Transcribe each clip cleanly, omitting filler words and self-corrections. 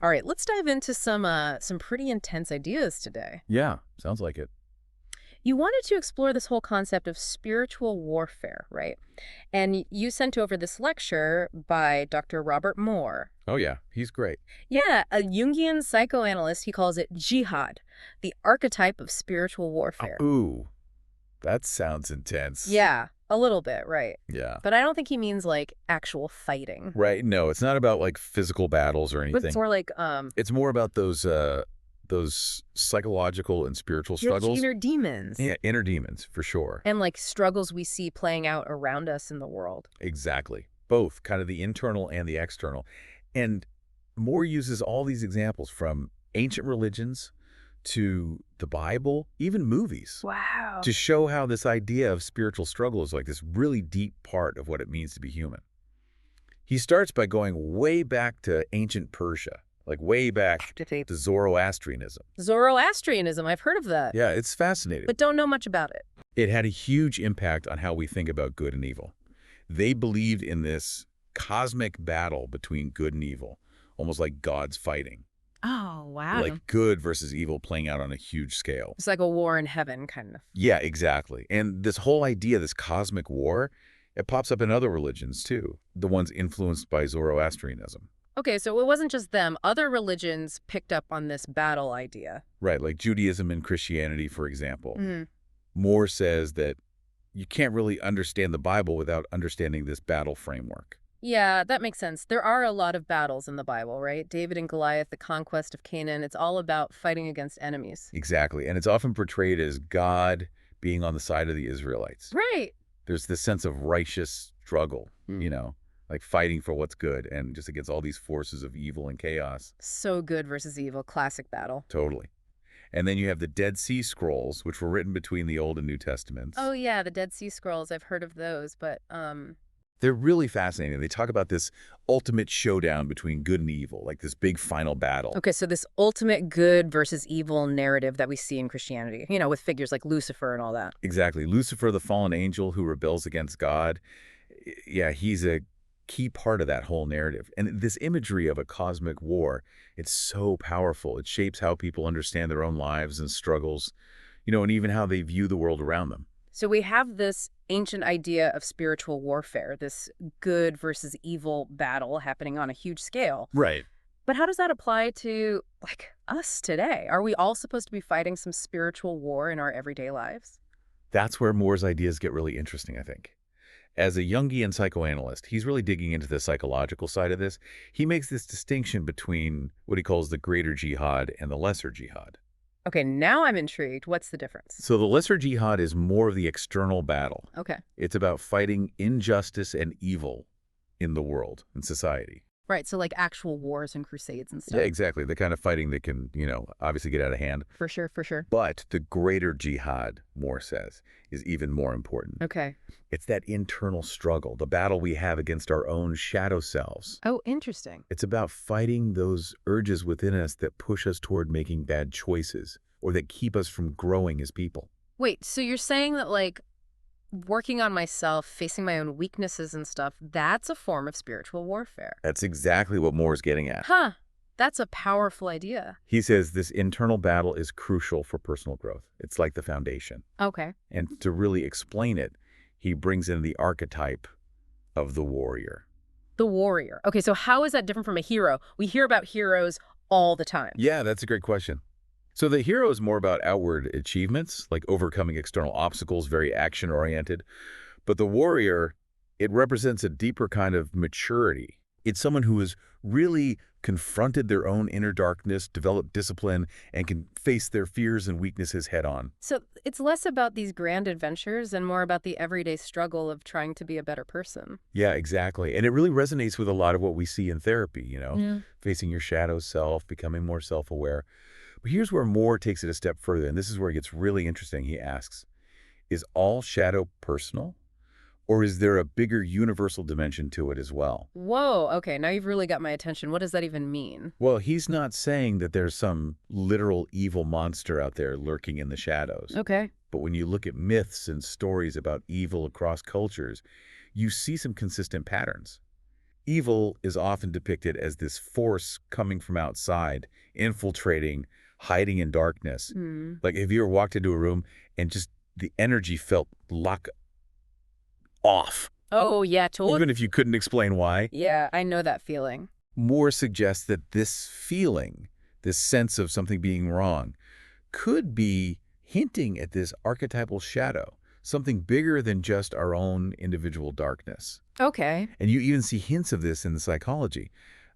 All right, let's dive into some pretty intense ideas today. Yeah, sounds like it. You wanted to explore this whole concept of spiritual warfare, right? And you sent over this lecture by Dr. Robert Moore. Oh, yeah, he's great. Yeah, a Jungian psychoanalyst. He calls it jihad, the archetype of spiritual warfare. Ooh, that sounds intense. Yeah, a little bit, right? Yeah. But I don't think he means like actual fighting. Right. No, it's not about like physical battles or But it's anything. more like It's more about those psychological and spiritual your struggles. inner demons Yeah, inner demons for sure. and like struggles we see playing out around us in the world. Exactly. Both, kind of the internal and the external. And Moore uses all these examples from ancient religions to the Bible, even movies, Wow. to show how this idea of spiritual struggle is like this really deep part of what it means to be human. He starts by going way back to ancient Persia, like way back to Zoroastrianism. Zoroastrianism, I've heard of that, Yeah, it's fascinating. but don't know much about it. It had a huge impact on how we think about good and evil. They believed in this cosmic battle between good and evil, almost like gods fighting, Oh, wow. like good versus evil playing out on a huge scale. It's like a war in heaven, kind of. Yeah, exactly. And this whole idea, this cosmic war, it pops up in other religions too, the ones influenced by Zoroastrianism. Okay, so it wasn't just them. Other religions picked up on this battle idea. Right, like Judaism and Christianity, for example. Mhm. Moore says that you can't really understand the Bible without understanding this battle framework. Yeah, that makes sense. There are a lot of battles in the Bible, right? David and Goliath, the conquest of Canaan. It's all about fighting against enemies. Exactly. And it's often portrayed as God being on the side of the Israelites. Right. There's this sense of righteous struggle, Mm. like fighting for what's good and just against all these forces of evil and chaos. So good versus evil, classic battle. Totally. And then you have the Dead Sea Scrolls, which were written between the Old and New Testaments. Oh yeah, the Dead Sea Scrolls. I've heard of those, but They're really fascinating. They talk about this ultimate showdown between good and evil, like this big final battle. okay, so this ultimate good versus evil narrative that we see in Christianity, with figures like Lucifer and all that. Exactly. Lucifer, the fallen angel who rebels against God, yeah, he's a key part of that whole narrative. And this imagery of a cosmic war, it's so powerful. It shapes how people understand their own lives and struggles, and even how they view the world around them. So we have this ancient idea of spiritual warfare, this good versus evil battle happening on a huge scale. Right. But how does that apply to, like, us today? Are we all supposed to be fighting some spiritual war in our everyday lives? That's where Moore's ideas get really interesting, I think. As a Jungian psychoanalyst, he's really digging into the psychological side of this. He makes this distinction between what he calls the greater jihad and the lesser jihad. Okay, now I'm intrigued. What's the difference? So the lesser jihad is more of the external battle. Okay. It's about fighting injustice and evil in the world, in society. Right, so like actual wars and crusades and Yeah, stuff. exactly. The kind of fighting that can, obviously get out of hand. For sure, for sure. But the greater jihad, Moore says, is even more important. Okay. It's that internal struggle, the battle we have against our own shadow selves. Oh, interesting. It's about fighting those urges within us that push us toward making bad choices or that keep us from growing as people. Wait, so you're saying that, like, working on myself, facing my own weaknesses and stuff, that's a form of spiritual warfare. That's exactly what Moore's getting at. Huh. That's a powerful idea. He says this internal battle is crucial for personal growth. It's like the foundation. Okay. And to really explain it, he brings in the archetype of the warrior. The warrior. Okay, so how is that different from a hero? We hear about heroes all the time. Yeah, that's a great question. So the hero is more about outward achievements, like overcoming external obstacles, very action-oriented. But the warrior, it represents a deeper kind of maturity. It's someone who has really confronted their own inner darkness, developed discipline, and can face their fears and weaknesses head on. So it's less about these grand adventures and more about the everyday struggle of trying to be a better person. Yeah, exactly. And it really resonates with a lot of what we see in therapy, Yeah. facing your shadow self, becoming more self-aware. But here's where Moore takes it a step further, and this is where it gets really interesting. He asks, is all shadow personal, or is there a bigger universal dimension to it as well? Whoa, okay, now you've really got my attention. What does that even mean? Well, he's not saying that there's some literal evil monster out there lurking in the shadows. Okay. But when you look at myths and stories about evil across cultures, you see some consistent patterns. Evil is often depicted as this force coming from outside, infiltrating, hiding in darkness. Hmm. Like, have you ever walked into a room and just the energy felt lock off, Oh, yeah, totally. even if you couldn't explain why? Yeah, I know that feeling. Moore suggests that this feeling, this sense of something being wrong, could be hinting at this archetypal shadow, something bigger than just our own individual darkness. Okay. And you even see hints of this in the psychology.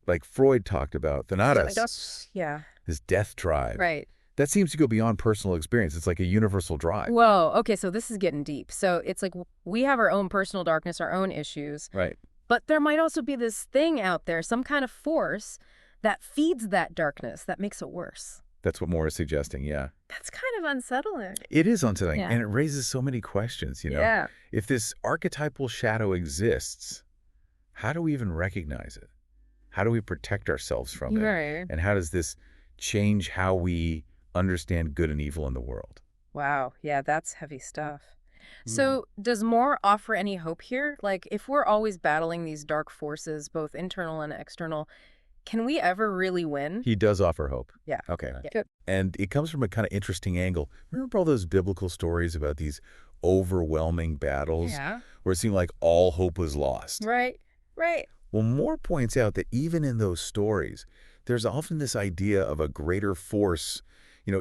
Like Freud talked about Thanatos, Yeah. this death drive. Right. That seems to go beyond personal experience. It's like a universal drive. Whoa. Okay, so this is getting deep. So it's like we have our own personal darkness, our own issues, Right. but there might also be this thing out there, some kind of force that feeds that darkness, that makes it worse. That's what Moore is suggesting, yeah. That's kind of unsettling. It is unsettling, Yeah. and it raises so many questions, Yeah. If this archetypal shadow exists, how do we even recognize it? How do we protect ourselves from it? Right. And how does this change how we understand good and evil in the world? Wow. Yeah, that's heavy stuff. So does Moore offer any hope here? Like, if we're always battling these dark forces, both internal and external, can we ever really win? He does offer hope. Yeah. Okay. Yeah. Good. And it comes from a kind of interesting angle. Remember all those biblical stories about these overwhelming battles Yeah. where it seemed like all hope was lost? Right. Right. Well, Moore points out that even in those stories, there's often this idea of a greater force,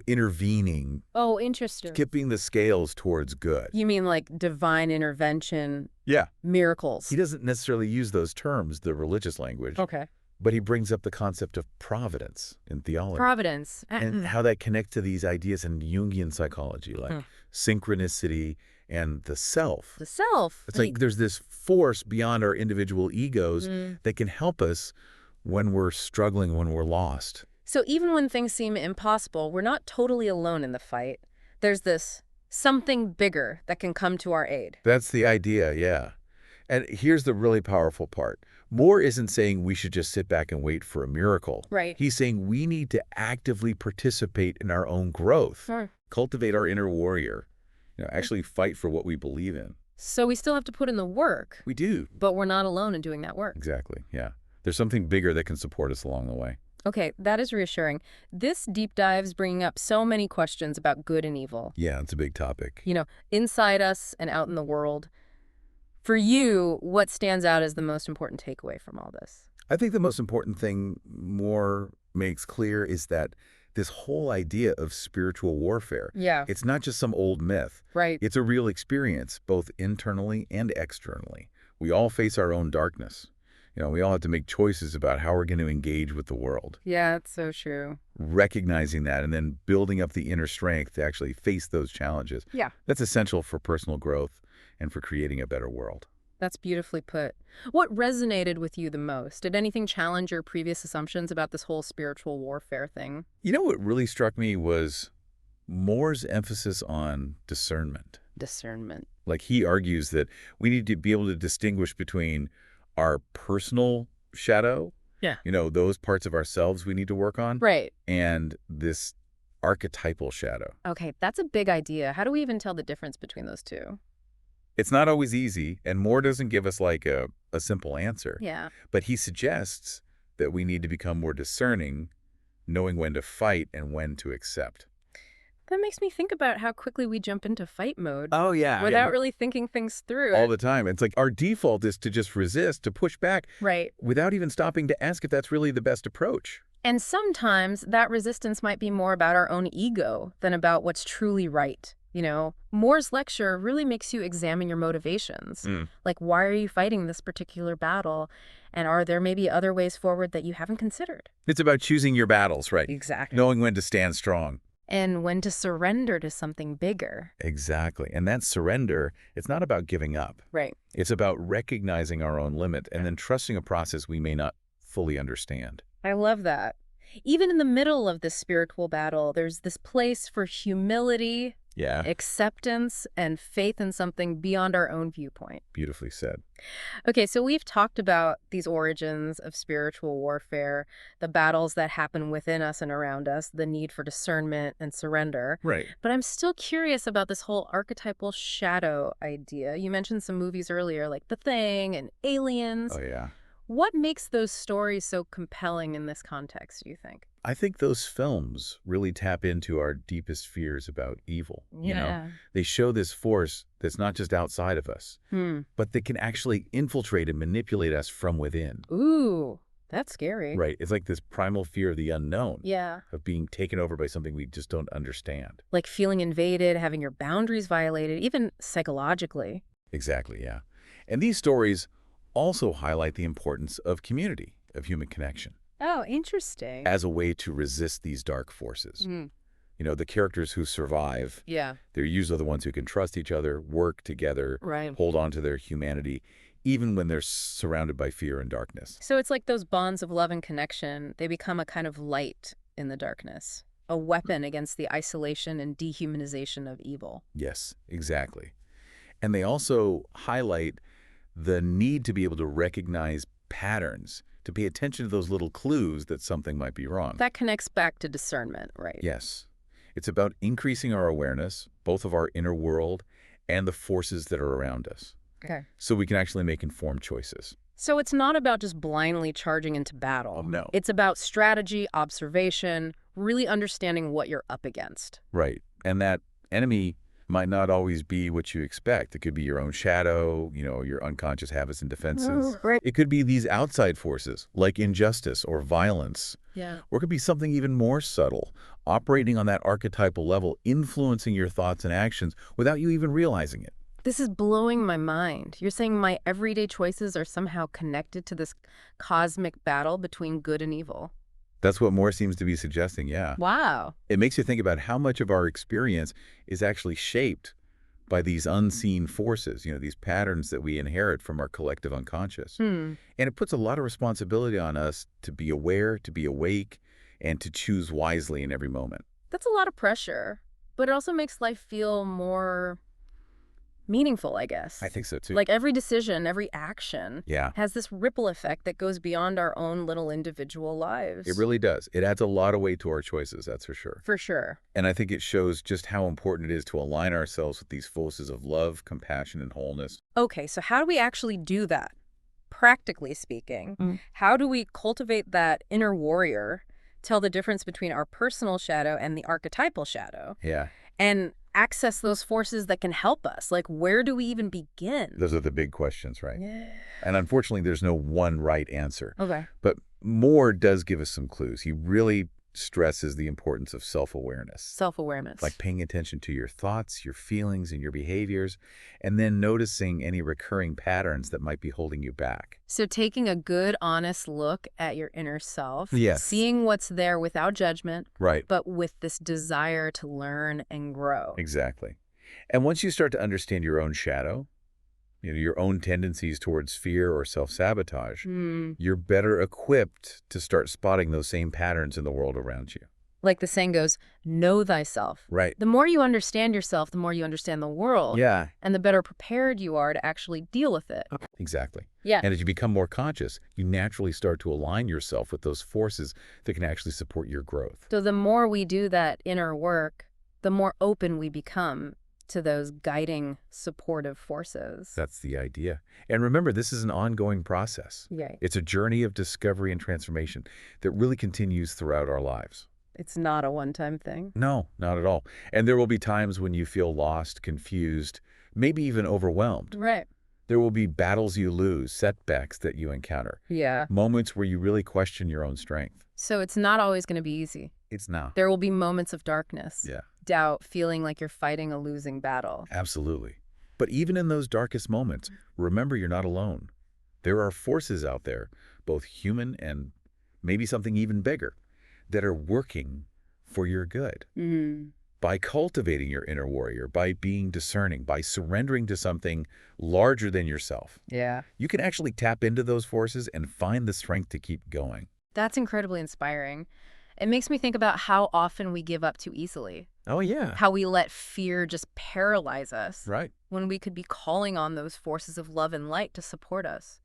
intervening, Oh, interesting. tipping the scales towards good. You mean like divine intervention, Yeah. miracles? He doesn't necessarily use those terms, the religious language, Okay. but he brings up the concept of providence in theology. Providence. And how that connects to these ideas in Jungian psychology, like synchronicity and the self. The self. It's like there's this force beyond our individual egos that can help us when we're struggling, when we're lost. So even when things seem impossible, we're not totally alone in the fight. There's this something bigger that can come to our aid. That's the idea, yeah. And here's the really powerful part. Moore isn't saying we should just sit back and wait for a miracle. Right. He's saying we need to actively participate in our own growth, cultivate our inner warrior, actually fight for what we believe in. So we still have to put in the work. We do. But we're not alone in doing that work. Exactly, yeah. There's something bigger that can support us along the way. Okay, that is reassuring. This deep dive's bringing up so many questions about good and evil. Yeah, it's a big topic. Inside us and out in the world. For you, what stands out as the most important takeaway from all this? I think the most important thing Moore makes clear is that this whole idea of spiritual warfare, Yeah. it's not just some old myth. Right. It's a real experience, both internally and externally. We all face our own darkness. We all have to make choices about how we're going to engage with the world. Yeah, it's so true. Recognizing that and then building up the inner strength to actually face those challenges. Yeah. That's essential for personal growth and for creating a better world. That's beautifully put. What resonated with you the most? Did anything challenge your previous assumptions about this whole spiritual warfare thing? What really struck me was Moore's emphasis on discernment. Discernment. Like he argues that we need to be able to distinguish between our personal shadow, Yeah. Those parts of ourselves we need to work on, Right. and this archetypal shadow. Okay, that's a big idea. How do we even tell the difference between those two? It's not always easy, and Moore doesn't give us like a simple answer. Yeah. But he suggests that we need to become more discerning, knowing when to fight and when to accept. That makes me think about how quickly we jump into fight mode. Oh, yeah. Without really thinking things through. All the time. It's like our default is to just resist, to push back, Right. without even stopping to ask if that's really the best approach. And sometimes that resistance might be more about our own ego than about what's truly right. Moore's lecture really makes you examine your motivations. Like, why are you fighting this particular battle? And are there maybe other ways forward that you haven't considered? It's about choosing your battles, right? Exactly. Knowing when to stand strong. And when to surrender to something bigger. Exactly. And that surrender, it's not about giving up. Right. It's about recognizing our own limit and then trusting a process we may not fully understand. I love that. Even in the middle of this spiritual battle, there's this place for humility, Yeah. acceptance, and faith in something beyond our own viewpoint. Beautifully said. Okay, so we've talked about these origins of spiritual warfare, the battles that happen within us and around us, the need for discernment and surrender. Right. But I'm still curious about this whole archetypal shadow idea. You mentioned some movies earlier, like The Thing and Aliens. Oh, yeah. What makes those stories so compelling in this context, do you think? I think those films really tap into our deepest fears about evil. Yeah. They show this force that's not just outside of us, Hmm. but that can actually infiltrate and manipulate us from within. Ooh, that's scary. Right. It's like this primal fear of the unknown, Yeah. of being taken over by something we just don't understand. Like feeling invaded, having your boundaries violated, even psychologically. Exactly, yeah. And these stories also highlight the importance of community, of human connection, Oh, interesting. as a way to resist these dark forces. Mm. The characters who survive, Yeah. they're usually the ones who can trust each other, work together, Right. hold on to their humanity, even when they're surrounded by fear and darkness. So it's like those bonds of love and connection, they become a kind of light in the darkness, a weapon against the isolation and dehumanization of evil. Yes, exactly. And they also highlight the need to be able to recognize patterns, to pay attention to those little clues that something might be wrong. That connects back to discernment, right? Yes. It's about increasing our awareness, both of our inner world and the forces that are around us, Okay. so we can actually make informed choices. So it's not about just blindly charging into battle. Oh, no. It's about strategy, observation, really understanding what you're up against. Right. And that enemy might not always be what you expect. It could be your own shadow, your unconscious habits and defenses. Right. It could be these outside forces, like injustice or violence. Yeah. Or it could be something even more subtle, operating on that archetypal level, influencing your thoughts and actions without you even realizing it. This is blowing my mind. You're saying my everyday choices are somehow connected to this cosmic battle between good and evil. That's what Moore seems to be suggesting, yeah. Wow. It makes you think about how much of our experience is actually shaped by these unseen forces, these patterns that we inherit from our collective unconscious. Hmm. And it puts a lot of responsibility on us to be aware, to be awake, and to choose wisely in every moment. That's a lot of pressure, but it also makes life feel more meaningful, I guess. I think so, too. Like every decision, every action Yeah, has this ripple effect that goes beyond our own little individual lives. it really does. It adds a lot of weight to our choices, that's for sure. For sure. And I think it shows just how important it is to align ourselves with these forces of love, compassion, and wholeness. Okay, so how do we actually do that? Practically speaking, how do we cultivate that inner warrior, tell the difference between our personal shadow and the archetypal shadow, Yeah, and access those forces that can help us? Like, where do we even begin? those are the big questions, right? Yeah. And unfortunately, there's no one right answer. Okay. But Moore does give us some clues. He really stresses the importance of self-awareness, Self-awareness. like paying attention to your thoughts, your feelings, and your behaviors, and then noticing any recurring patterns that might be holding you back. So taking a good, honest look at your inner self, Yes. seeing what's there without judgment, Right. but with this desire to learn and grow. Exactly. And once you start to understand your own shadow, your own tendencies towards fear or self-sabotage, Hmm. you're better equipped to start spotting those same patterns in the world around you. Like the saying goes, know thyself. Right. The more you understand yourself, the more you understand the world. Yeah, And the better prepared you are to actually deal with it. exactly. Yeah. And as you become more conscious, you naturally start to align yourself with those forces that can actually support your growth. So the more we do that inner work, the more open we become to those guiding, supportive forces. That's the idea. And remember, this is an ongoing process. Yeah. It's a journey of discovery and transformation that really continues throughout our lives. It's not a one-time thing. No, not at all. And there will be times when you feel lost, confused, maybe even overwhelmed. Right. There will be battles you lose, setbacks that you encounter, Yeah. moments where you really question your own strength. So it's not always going to be easy. It's not. There will be moments of darkness, Yeah, doubt, feeling like you're fighting a losing battle. absolutely. But even in those darkest moments, remember you're not alone. There are forces out there, both human and maybe something even bigger, that are working for your good. Mm. By cultivating your inner warrior, by being discerning, by surrendering to something larger than yourself, Yeah. you can actually tap into those forces and find the strength to keep going. That's incredibly inspiring. It makes me think about how often we give up too easily, Oh, yeah. how we let fear just paralyze us Right. when we could be calling on those forces of love and light to support us.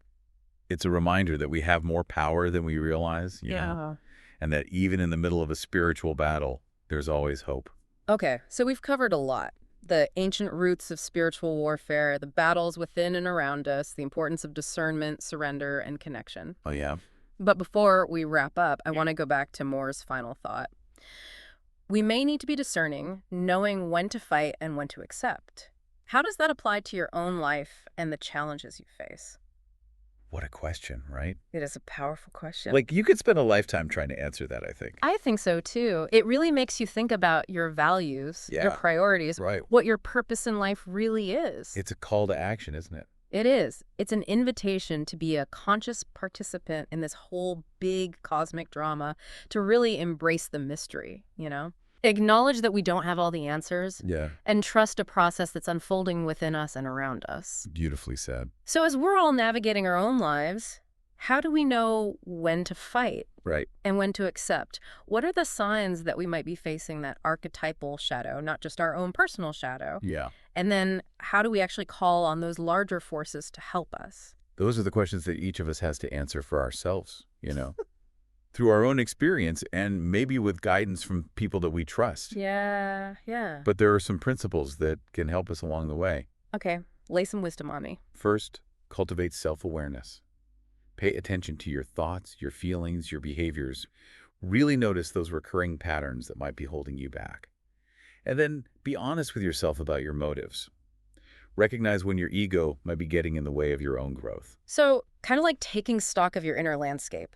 It's a reminder that we have more power than we realize, and that even in the middle of a spiritual battle, there's always hope. Okay, so we've covered a lot. The ancient roots of spiritual warfare, the battles within and around us, the importance of discernment, surrender, and connection. Oh, yeah. But before we wrap up, I want to go back to Moore's final thought. We may need to be discerning, knowing when to fight and when to accept. How does that apply to your own life and the challenges you face? What a question, right? It is a powerful question. Like, you could spend a lifetime trying to answer that, I think. I think so too. It really makes you think about your values, your Yeah, priorities, right. what your purpose in life really is. It's a call to action, isn't it? It is. It's an invitation to be a conscious participant in this whole big cosmic drama, to really embrace the mystery. Acknowledge that we don't have all the answers, Yeah. and trust a process that's unfolding within us and around us. Beautifully said. So as we're all navigating our own lives, how do we know when to fight Right. and when to accept? What are the signs that we might be facing that archetypal shadow, not just our own personal shadow? Yeah. And then how do we actually call on those larger forces to help us? Those are the questions that each of us has to answer for ourselves, through our own experience and maybe with guidance from people that we trust. Yeah. But there are some principles that can help us along the way. Okay, lay some wisdom on me. First, cultivate self-awareness. Pay attention to your thoughts, your feelings, your behaviors. Really notice those recurring patterns that might be holding you back. And then be honest with yourself about your motives. Recognize when your ego might be getting in the way of your own growth. So kind of like taking stock of your inner landscape.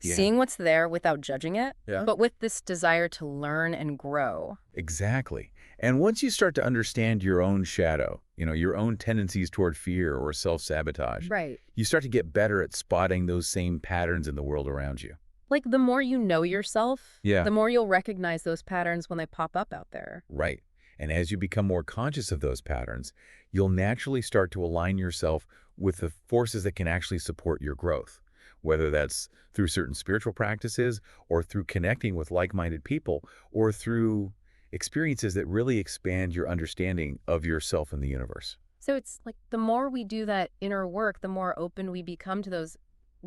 Yeah. Seeing what's there without judging it, Yeah. but with this desire to learn and grow. Exactly. And once you start to understand your own shadow, your own tendencies toward fear or self-sabotage, Right. you start to get better at spotting those same patterns in the world around you. Like the more you know yourself, Yeah. the more you'll recognize those patterns when they pop up out there. Right. And as you become more conscious of those patterns, you'll naturally start to align yourself with the forces that can actually support your growth, whether that's through certain spiritual practices or through connecting with like-minded people or through experiences that really expand your understanding of yourself and the universe. So it's like the more we do that inner work, the more open we become to those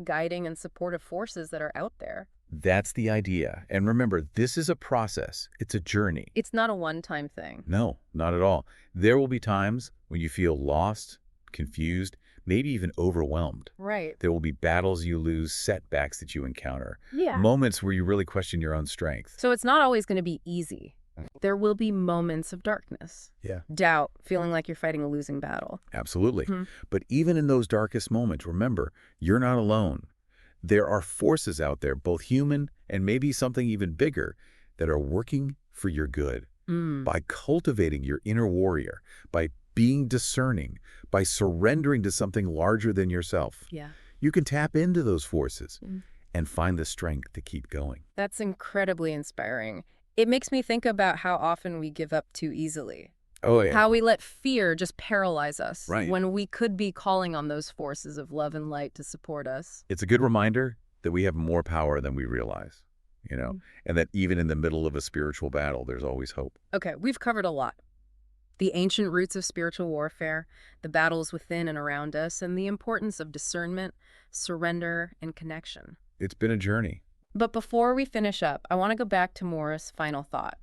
guiding and supportive forces that are out there. That's the idea. And remember, this is a process. It's a journey. It's not a one-time thing. No, not at all. There will be times when you feel lost, confused, maybe even overwhelmed. Right. There will be battles you lose, setbacks that you encounter, Yeah. moments where you really question your own strength. So it's not always going to be easy. There will be moments of darkness, Yeah, doubt, feeling like you're fighting a losing battle. absolutely. Mhm. But even in those darkest moments, remember, you're not alone. There are forces out there, both human and maybe something even bigger, that are working for your good. By cultivating your inner warrior, by being discerning, by surrendering to something larger than yourself, Yeah. you can tap into those forces Mm. and find the strength to keep going. That's incredibly inspiring. It makes me think about how often we give up too easily. Oh, yeah. How we let fear just paralyze us Right. when we could be calling on those forces of love and light to support us. It's a good reminder that we have more power than we realize, and that even in the middle of a spiritual battle, there's always hope. Okay, we've covered a lot. The ancient roots of spiritual warfare, the battles within and around us, and the importance of discernment, surrender, and connection. It's been a journey. But before we finish up, I want to go back to Moore's final thought.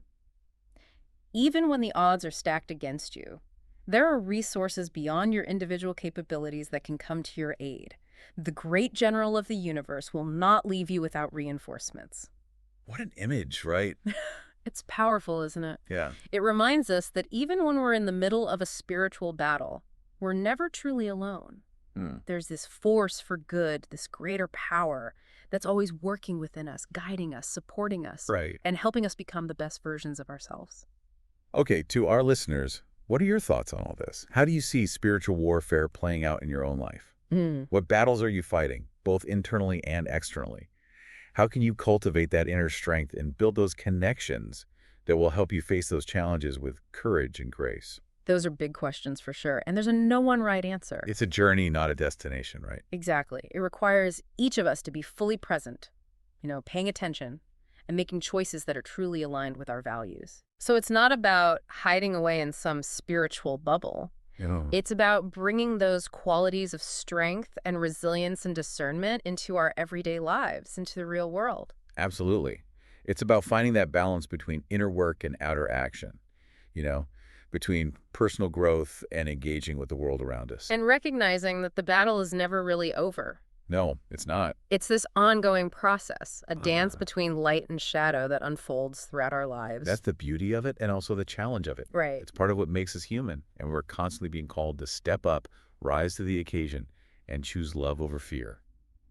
Even when the odds are stacked against you, there are resources beyond your individual capabilities that can come to your aid. The great general of the universe will not leave you without reinforcements. What an image, right? It's powerful, isn't it? Yeah. It reminds us that even when we're in the middle of a spiritual battle, we're never truly alone. There's this force for good, this greater power that's always working within us, guiding us, supporting us, Right. and helping us become the best versions of ourselves. Okay, to our listeners, what are your thoughts on all this? How do you see spiritual warfare playing out in your own life? What battles are you fighting, both internally and externally? How can you cultivate that inner strength and build those connections that will help you face those challenges with courage and grace? Those are big questions for sure, and there's no one right answer. It's a journey, not a destination, right? Exactly. It requires each of us to be fully present, paying attention, and making choices that are truly aligned with our values. So it's not about hiding away in some spiritual bubble. It's about bringing those qualities of strength and resilience and discernment into our everyday lives, into the real world. Absolutely. It's about finding that balance between inner work and outer action. between personal growth and engaging with the world around us. And recognizing that the battle is never really over. No, it's not. It's this ongoing process, a dance Ah, between light and shadow that unfolds throughout our lives. that's the beauty of it and also the challenge of it. Right. It's part of what makes us human, and we're constantly being called to step up, rise to the occasion, and choose love over fear.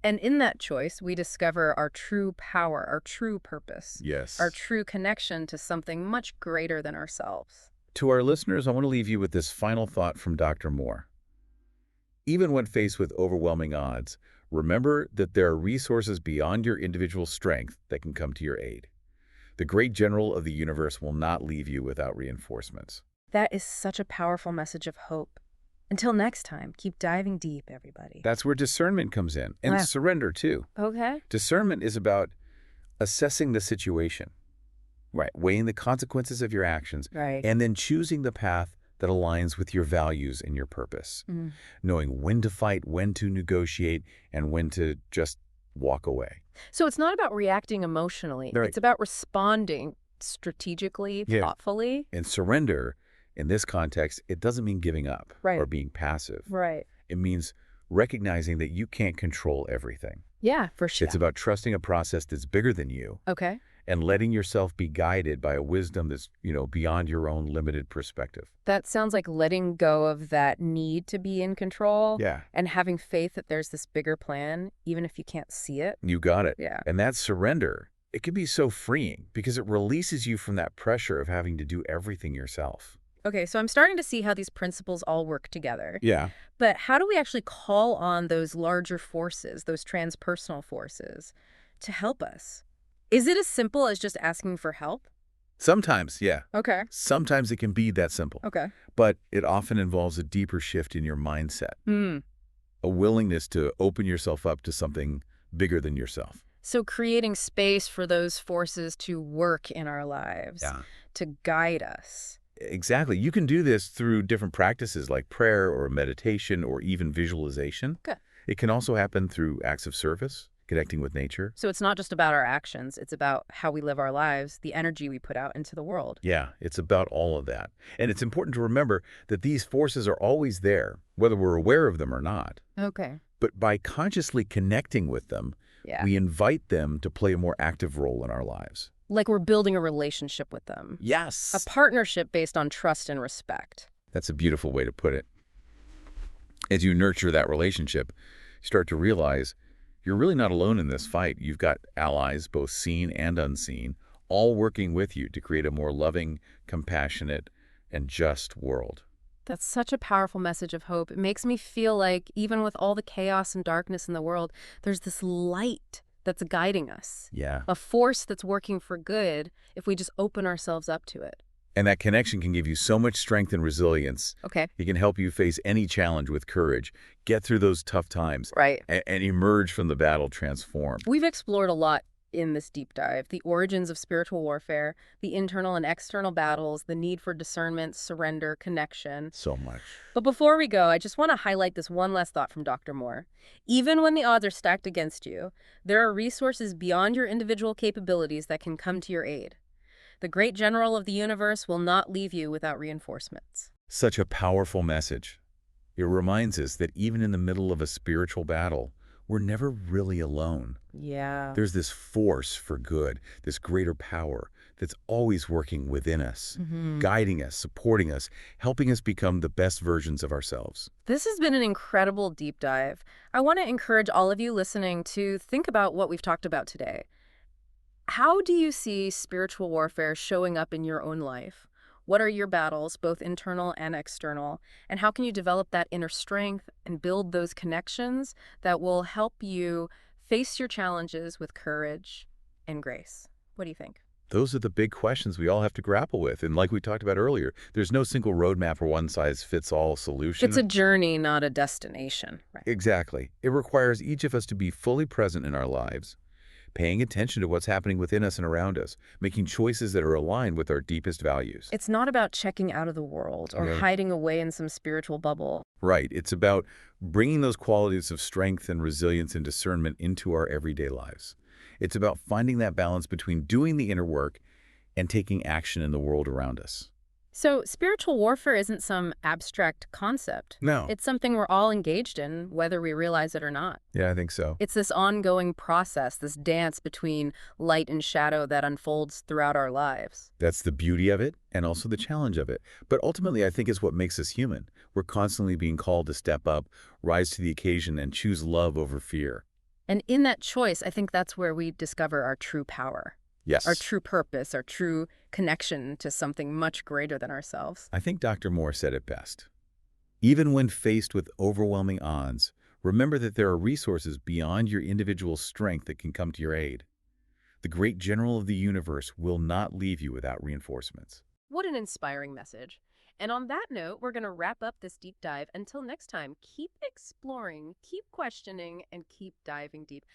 And in that choice, we discover our true power, our true purpose, our Yes. true connection to something much greater than ourselves. To our listeners, I want to leave you with this final thought from Dr. Moore. Even when faced with overwhelming odds, remember that there are resources beyond your individual strength that can come to your aid. The great general of the universe will not leave you without reinforcements. That is such a powerful message of hope. Until next time, keep diving deep, everybody. That's where discernment comes in, and Wow. surrender too. Okay. Discernment is about assessing the situation, right? Weighing the consequences of your actions, Right. and then choosing the path that aligns with your values and your purpose. Mm. Knowing when to fight, when to negotiate, and when to just walk away. So it's not about reacting emotionally. Right. It's about responding strategically, Yeah. thoughtfully. And surrender, in this context, it doesn't mean giving up Right. or being passive. Right. It means recognizing that you can't control everything. Yeah, for sure. It's about trusting a process that's bigger than you Okay. and letting yourself be guided by a wisdom that's, beyond your own limited perspective. That sounds like letting go of that need to be in control Yeah. and having faith that there's this bigger plan, even if you can't see it. You got it. Yeah. And that surrender, it can be so freeing because it releases you from that pressure of having to do everything yourself. Okay, so I'm starting to see how these principles all work together. Yeah. But how do we actually call on those larger forces, those transpersonal forces, to help us? Is it as simple as just asking for help? Sometimes, yeah. Okay. Sometimes it can be that simple. Okay. But it often involves a deeper shift in your mindset, Hmm. a willingness to open yourself up to something bigger than yourself. So creating space for those forces to work in our lives, Yeah. to guide us. Exactly. You can do this through different practices like prayer or meditation or even visualization. Good. It can also happen through acts of service, connecting with nature. So it's not just about our actions, it's about how we live our lives, the energy we put out into the world. Yeah, it's about all of that. And it's important to remember that these forces are always there, whether we're aware of them or not. Okay. But by consciously connecting with them, Yeah. we invite them to play a more active role in our lives. Like we're building a relationship with them. Yes. A partnership based on trust and respect. That's a beautiful way to put it. As you nurture that relationship, you start to realize you're really not alone in this fight. You've got allies, both seen and unseen, all working with you to create a more loving, compassionate, and just world. That's such a powerful message of hope. It makes me feel like even with all the chaos and darkness in the world, there's this light that's guiding us. Yeah. A force that's working for good if we just open ourselves up to it. And that connection can give you so much strength and resilience. Okay. It can help you face any challenge with courage, get through those tough times, Right. and emerge from the battle transformed. We've explored a lot in this deep dive: the origins of spiritual warfare, the internal and external battles, the need for discernment, surrender, connection. So much. But before we go, I just want to highlight this one last thought from Dr. Moore. Even when the odds are stacked against you, there are resources beyond your individual capabilities that can come to your aid. The great general of the universe will not leave you without reinforcements. Such a powerful message. It reminds us that even in the middle of a spiritual battle, we're never really alone. Yeah. There's this force for good, this greater power that's always working within us, guiding us, supporting us, helping us become the best versions of ourselves. This has been an incredible deep dive. I want to encourage all of you listening to think about what we've talked about today. How do you see spiritual warfare showing up in your own life? What are your battles, both internal and external? And how can you develop that inner strength and build those connections that will help you face your challenges with courage and grace? What do you think? Those are the big questions we all have to grapple with. And like we talked about earlier, there's no single roadmap or one-size-fits-all solution. It's a journey, not a destination. Right. Exactly. It requires each of us to be fully present in our lives, paying attention to what's happening within us and around us, making choices that are aligned with our deepest values. It's not about checking out of the world or Yeah. hiding away in some spiritual bubble. Right. It's about bringing those qualities of strength and resilience and discernment into our everyday lives. It's about finding that balance between doing the inner work and taking action in the world around us. So, spiritual warfare isn't some abstract concept. No. It's something we're all engaged in, whether we realize it or not. Yeah, I think so. It's this ongoing process, this dance between light and shadow that unfolds throughout our lives. That's the beauty of it and also the challenge of it. But ultimately, I think is what makes us human. We're constantly being called to step up, rise to the occasion, and choose love over fear. And in that choice, I think that's where we discover our true power, our Yes. true purpose, our true connection to something much greater than ourselves. I think Dr. Moore said it best. Even when faced with overwhelming odds, remember that there are resources beyond your individual strength that can come to your aid. The great general of the universe will not leave you without reinforcements. What an inspiring message. And on that note, we're going to wrap up this deep dive. Until next time, keep exploring, keep questioning, and keep diving deep.